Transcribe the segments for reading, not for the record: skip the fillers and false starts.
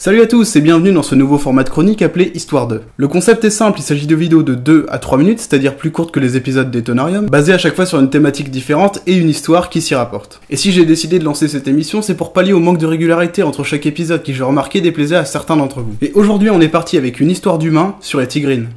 Salut à tous et bienvenue dans ce nouveau format de chronique appelé Histoire 2. Le concept est simple, il s'agit de vidéos de 2 à 3 minutes, c'est-à-dire plus courtes que les épisodes d'Etonarium, basées à chaque fois sur une thématique différente et une histoire qui s'y rapporte. Et si j'ai décidé de lancer cette émission, c'est pour pallier au manque de régularité entre chaque épisode qui, j'ai remarqué, déplaisait à certains d'entre vous. Et aujourd'hui on est parti avec une histoire d'humain sur les tigrines.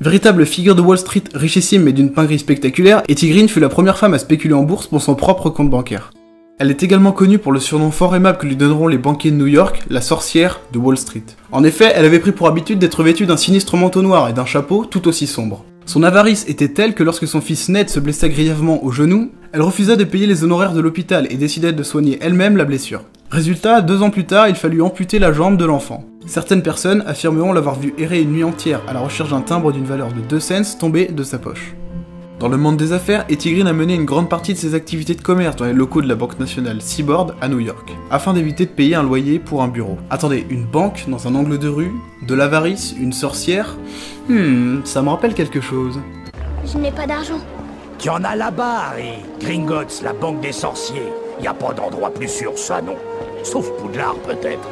Véritable figure de Wall Street richissime mais d'une pinguerie spectaculaire, Tigrine fut la première femme à spéculer en bourse pour son propre compte bancaire. Elle est également connue pour le surnom fort aimable que lui donneront les banquiers de New York, la sorcière de Wall Street. En effet, elle avait pris pour habitude d'être vêtue d'un sinistre manteau noir et d'un chapeau tout aussi sombre. Son avarice était telle que lorsque son fils Ned se blessa grièvement au genou, elle refusa de payer les honoraires de l'hôpital et décida de soigner elle-même la blessure. Résultat, 2 ans plus tard, il fallut amputer la jambe de l'enfant. Certaines personnes affirmeront l'avoir vu errer une nuit entière à la recherche d'un timbre d'une valeur de 2 cents tombé de sa poche. Dans le monde des affaires, Tigrine a mené une grande partie de ses activités de commerce dans les locaux de la Banque nationale Seaboard à New York, afin d'éviter de payer un loyer pour un bureau. Attendez, une banque dans un angle de rue, de l'avarice, une sorcière? Ça me rappelle quelque chose. Je n'ai pas d'argent. Tu en as là-bas, Harry. Gringotts, la banque des sorciers. Y a pas d'endroit plus sûr, ça, non. Sauf Poudlard, peut-être.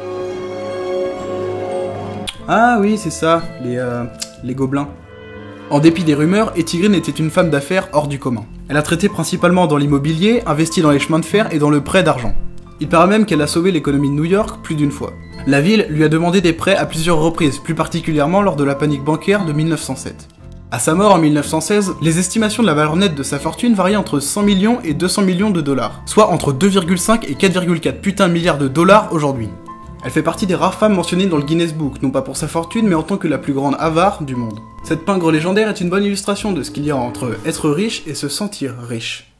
Ah oui, c'est ça, les gobelins. En dépit des rumeurs, Tigrine était une femme d'affaires hors du commun. Elle a traité principalement dans l'immobilier, investi dans les chemins de fer et dans le prêt d'argent. Il paraît même qu'elle a sauvé l'économie de New York plus d'une fois. La ville lui a demandé des prêts à plusieurs reprises, plus particulièrement lors de la panique bancaire de 1907. À sa mort en 1916, les estimations de la valeur nette de sa fortune variaient entre 100 millions et 200 millions de dollars, soit entre 2,5 et 4,4 putains de milliards de dollars aujourd'hui. Elle fait partie des rares femmes mentionnées dans le Guinness Book, non pas pour sa fortune, mais en tant que la plus grande avare du monde. Cette pingre légendaire est une bonne illustration de ce qu'il y a entre être riche et se sentir riche.